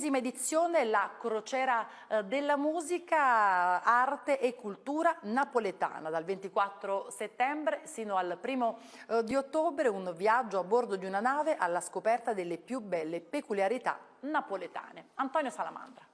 14ª edizione, la Crociera della Musica, Arte e Cultura Napoletana, dal 24 settembre sino al 1° di ottobre, un viaggio a bordo di una nave alla scoperta delle più belle peculiarità napoletane. Antonio Salamandra.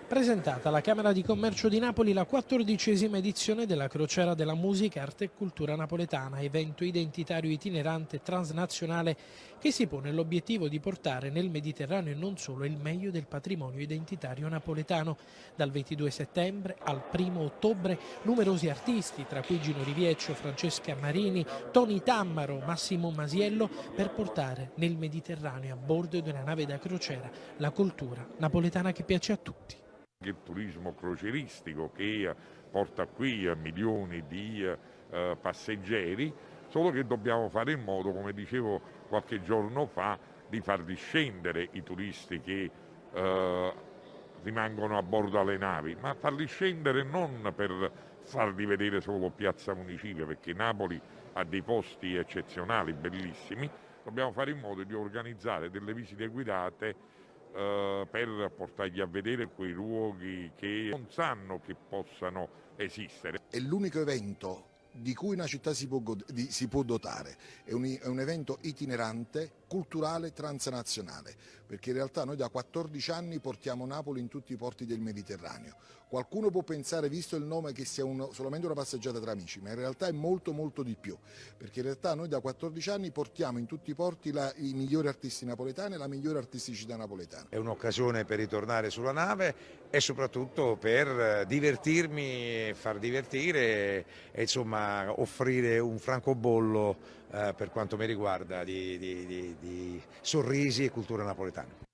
Presentata alla Camera di Commercio di Napoli la 14ª edizione della Crociera della Musica, Arte e Cultura Napoletana, evento identitario itinerante transnazionale che si pone l'obiettivo di portare nel Mediterraneo e non solo il meglio del patrimonio identitario napoletano. Dal 22 settembre al 1° ottobre numerosi artisti, tra cui Gino Rivieccio, Francesca Marini, Toni Tammaro, Massimo Masiello, per portare nel Mediterraneo a bordo di una nave da crociera la cultura napoletana che piace a tutti. Il turismo crocieristico che porta qui milioni di passeggeri, solo che dobbiamo fare in modo, come dicevo qualche giorno fa, di far discendere i turisti che rimangono a bordo alle navi, ma farli scendere non per farli vedere solo Piazza Municipio, perché Napoli ha dei posti eccezionali, bellissimi. Dobbiamo fare in modo di organizzare delle visite guidate per portargli a vedere quei luoghi che non sanno che possano esistere. È l'unico evento di cui una città si può dotare, è un evento itinerante, culturale, transnazionale, perché in realtà noi da 14 anni portiamo Napoli in tutti i porti del Mediterraneo. Qualcuno può pensare, visto il nome, che sia solamente una passeggiata tra amici, ma in realtà è molto di più, perché in realtà noi da 14 anni portiamo in tutti i porti i migliori artisti napoletani e la migliore artisticità napoletana. È un'occasione per ritornare sulla nave e soprattutto per divertirmi, far divertire e insomma offrire un francobollo per quanto mi riguarda di sorrisi e cultura napoletana.